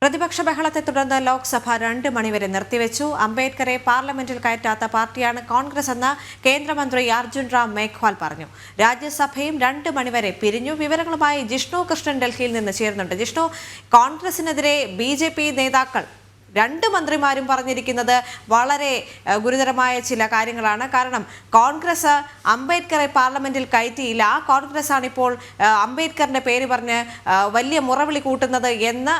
പ്രതിപക്ഷ ബഹളത്തെ തുടർന്ന് ലോക്സഭ 2 മണിവരെ നിർത്തിവെച്ചു. അംബേദ്കറെ പാർലമെന്റിൽ കയറ്റാത്ത പാർട്ടിയാണ് കോൺഗ്രസ് എന്ന് കേന്ദ്രമന്ത്രി അർജുൻ റാം മേഘ്വാൾ പറഞ്ഞു. രാജ്യസഭയും 2 മണിവരെ പിരിഞ്ഞു. വിവരങ്ങളുമായി ജിഷ്ണു കൃഷ്ണൻ ഡൽഹിയിൽ നിന്ന് ചേരുന്നുണ്ട്. ജിഷ്ണു, കോൺഗ്രസിനെതിരെ BJP നേതാക്കൾ 2 മന്ത്രിമാരും പറഞ്ഞിരിക്കുന്നത് വളരെ ഗുരുതരമായ ചില കാര്യങ്ങളാണ്. കാരണം കോൺഗ്രസ് അംബേദ്കറെ പാർലമെന്റിൽ കയറ്റിയില്ല. ആ കോൺഗ്രസ് ആണ് ഇപ്പോൾ അംബേദ്കറിന്റെ പേര് പറഞ്ഞ് വലിയ മുറവിളി കൂട്ടുന്നത് എന്ന്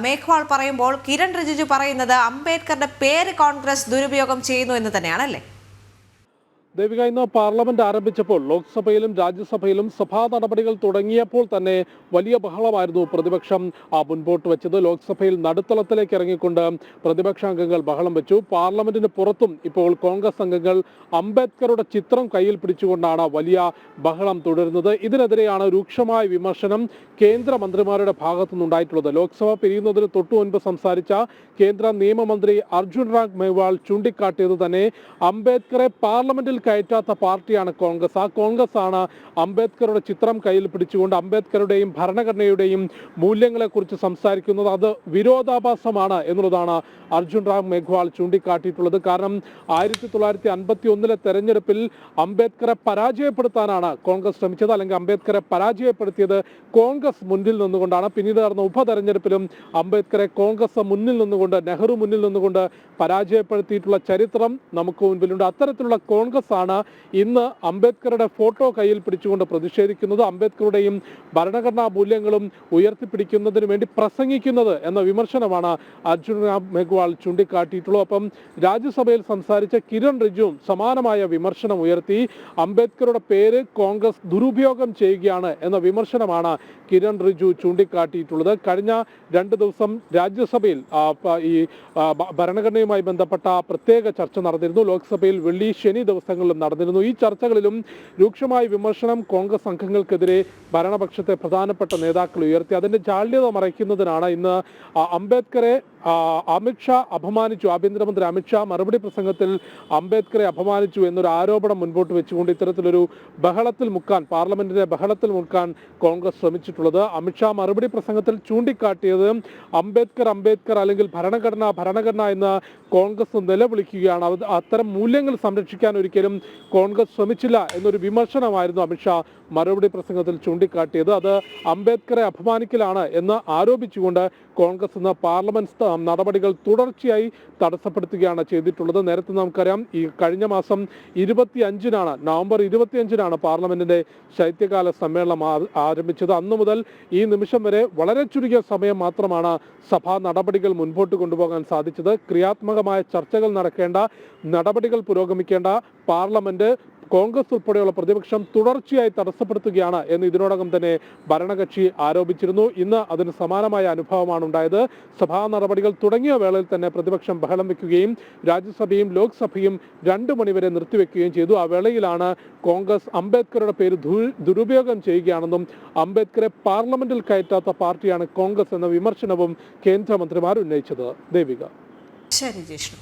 മേഘ്വാൾ പറയുമ്പോൾ കിരൺ റിജിജു പറയുന്നത് അംബേദ്കറിന്റെ പേര് കോൺഗ്രസ് ദുരുപയോഗം ചെയ്യുന്നു എന്ന് തന്നെയാണല്ലേ? ദേവിക, ഇന്ന് പാർലമെന്റ് ആരംഭിച്ചപ്പോൾ ലോക്സഭയിലും രാജ്യസഭയിലും സഭാ നടപടികൾ തുടങ്ങിയപ്പോൾ തന്നെ വലിയ ബഹളമായിരുന്നു പ്രതിപക്ഷം മുൻപോട്ട് വെച്ചത്. ലോക്സഭയിൽ നടുത്തളത്തിലേക്ക് ഇറങ്ങിക്കൊണ്ട് പ്രതിപക്ഷാംഗങ്ങൾ ബഹളം വെച്ചു. പാർലമെന്റിന് പുറത്തും ഇപ്പോൾ കോൺഗ്രസ് അംഗങ്ങൾ അംബേദ്കറുടെ ചിത്രം കയ്യിൽ പിടിച്ചുകൊണ്ടാണ് വലിയ ബഹളം തുടരുന്നത്. ഇതിനെതിരെയാണ് രൂക്ഷമായ വിമർശനം കേന്ദ്രമന്ത്രിമാരുടെ ഭാഗത്തുനിന്നുണ്ടായിട്ടുള്ളത്. ലോക്സഭ പിരിയുന്നതിന് തൊട്ടു മുൻപ് സംസാരിച്ച കേന്ദ്ര നിയമമന്ത്രി അർജുൻ റാം മേഘ്വാൾ ചൂണ്ടിക്കാട്ടിയത് തന്നെ അംബേദ്കറെ പാർലമെന്റിൽ കയറ്റാത്ത പാർട്ടിയാണ് കോൺഗ്രസ്. ആ കോൺഗ്രസ് ആണ് അംബേദ്കറുടെ ചിത്രം കയ്യിൽ പിടിച്ചുകൊണ്ട് അംബേദ്കറുടെയും ഭരണഘടനയുടെയും മൂല്യങ്ങളെക്കുറിച്ച് സംസാരിക്കുന്നത്. അത് വിരോധാഭാസമാണ് എന്നുള്ളതാണ് അർജുൻ റാം മേഘ്വാൾ ചൂണ്ടിക്കാട്ടിയിട്ടുള്ളത്. കാരണം 1951 തെരഞ്ഞെടുപ്പിൽ അംബേദ്കറെ പരാജയപ്പെടുത്താനാണ് കോൺഗ്രസ് ശ്രമിച്ചത്. അല്ലെങ്കിൽ അംബേദ്കറെ പരാജയപ്പെടുത്തിയത് കോൺഗ്രസ് മുന്നിൽ നിന്നുകൊണ്ടാണ്. പിന്നീട് നടന്ന ഉപതെരഞ്ഞെടുപ്പിലും അംബേദ്കറെ കോൺഗ്രസ് മുന്നിൽ നിന്നുകൊണ്ട്, നെഹ്റു മുന്നിൽ നിന്നുകൊണ്ട് പരാജയപ്പെടുത്തിയിട്ടുള്ള ചരിത്രം നമുക്ക് മുൻപിലുണ്ട്. അത്തരത്തിലുള്ള കോൺഗ്രസ് ആണ് ഇന്ന് അംബേദ്കറുടെ ഫോട്ടോ കയ്യിൽ പിടിച്ചുകൊണ്ട് പ്രതിഷേധിക്കുന്നത്, അംബേദ്കറുടെയും ഭരണഘടനാ മൂല്യങ്ങളും ഉയർത്തിപ്പിടിക്കുന്നതിന് വേണ്ടി പ്രസംഗിക്കുന്നത് എന്ന വിമർശനമാണ് അർജുൻ റാം മേഘ്വാൾ ചൂണ്ടിക്കാട്ടിയിട്ടുള്ളത്. അപ്പം രാജ്യസഭയിൽ സംസാരിച്ച കിരൺ റിജിജുവും സമാനമായ വിമർശനം ഉയർത്തി. അംബേദ്കറുടെ പേര് കോൺഗ്രസ് ദുരുപയോഗം ചെയ്യുകയാണ് എന്ന വിമർശനമാണ് കിരൺ റിജിജു ചൂണ്ടിക്കാട്ടിയിട്ടുള്ളത്. കഴിഞ്ഞ 2 ദിവസം രാജ്യസഭയിൽ ഈ ഭരണഘടനയുമായി ബന്ധപ്പെട്ട പ്രത്യേക ചർച്ച നടന്നിരുന്നു. ലോക്സഭയിൽ വെള്ളി, ശനി ദിവസങ്ങളിലും നടന്നിരുന്നു. ഈ ചർച്ചകളിലും രൂക്ഷമായ വിമർശനം കോൺഗ്രസ് അംഗങ്ങൾക്കെതിരെ ഭരണപക്ഷത്തെ പ്രധാനപ്പെട്ട നേതാക്കൾ ഉയർത്തി. അതിന്റെ ജാള്യത മറയ്ക്കുന്നതിനാണ് ഇന്ന് അംബേദ്കറെ അമിത്ഷാ അപമാനിച്ചു. ആഭ്യന്തരമന്ത്രി അമിത്ഷാ മറുപടി പ്രസംഗത്തിൽ അംബേദ്കറെ അപമാനിച്ചു എന്നൊരു ആരോപണം മുൻപോട്ട് വെച്ചുകൊണ്ട് ഇത്തരത്തിലൊരു ബഹളത്തിൽ മുക്കാൻ, പാർലമെന്റിനെ ബഹളത്തിൽ മുക്കാൻ കോൺഗ്രസ് ശ്രമിച്ചിട്ടുള്ളത്. അമിത്ഷാ മറുപടി പ്രസംഗത്തിൽ ചൂണ്ടിക്കാട്ടിയത് അംബേദ്കർ അല്ലെങ്കിൽ ഭരണഘടന എന്ന് കോൺഗ്രസ് നിലവിളിക്കുകയാണ്. അത്തരം മൂല്യങ്ങൾ സംരക്ഷിക്കാൻ ഒരിക്കലും കോൺഗ്രസ് ശ്രമിച്ചില്ല എന്നൊരു വിമർശനമായിരുന്നു അമിത്ഷാ മറുപടി പ്രസംഗത്തിൽ ചൂണ്ടിക്കാട്ടിയത്. അത് അംബേദ്കറെ അപമാനിക്കലാണ് എന്ന് ആരോപിച്ചുകൊണ്ട് കോൺഗ്രസ് ഇന്ന് പാർലമെന്റ് നടപടികൾ തുടർച്ചയായി തടസ്സപ്പെടുത്തുകയാണ് ചെയ്തിട്ടുള്ളത്. നേരത്തെ നമുക്കറിയാം, ഈ കഴിഞ്ഞ മാസം 25-നാണ്, നവംബർ 25-നാണ് പാർലമെന്റിന്റെ ശൈത്യകാല സമ്മേളനം ആരംഭിച്ചത്. അന്നു മുതൽ ഈ നിമിഷം വരെ വളരെ ചുരുങ്ങിയ സമയം മാത്രമാണ് സഭാ നടപടികൾ മുൻപോട്ട് കൊണ്ടുപോകാൻ സാധിച്ചത്. ക്രിയാത്മകമായ ചർച്ചകൾ നടക്കേണ്ട, നടപടികൾ പുരോഗമിക്കേണ്ട പാർലമെന്റ് കോൺഗ്രസ് ഉൾപ്പെടെയുള്ള പ്രതിപക്ഷം തുടർച്ചയായി തടസ്സപ്പെടുത്തുകയാണ് എന്ന് ഇതിനോടകം തന്നെ ഭരണകക്ഷി ആരോപിച്ചിരുന്നു. ഇന്ന് അതിന് സമാനമായ അനുഭവമാണ് ഉണ്ടായത്. സഭാ നടപടികൾ തുടങ്ങിയ വേളയിൽ തന്നെ പ്രതിപക്ഷം ബഹളം വെക്കുകയും രാജ്യസഭയും ലോക്സഭയും 2 മണിവരെ നിർത്തിവെക്കുകയും ചെയ്തു. ആ വേളയിലാണ് കോൺഗ്രസ് അംബേദ്കറുടെ പേര് ദുരുപയോഗം ചെയ്യുകയാണെന്നും അംബേദ്കറെ പാർലമെന്റിൽ കയറ്റാത്ത പാർട്ടിയാണ് കോൺഗ്രസ് എന്ന വിമർശനവും കേന്ദ്രമന്ത്രിമാർ ഉന്നയിച്ചത്. ദേവിക. ശരി ജിഷ്ണു.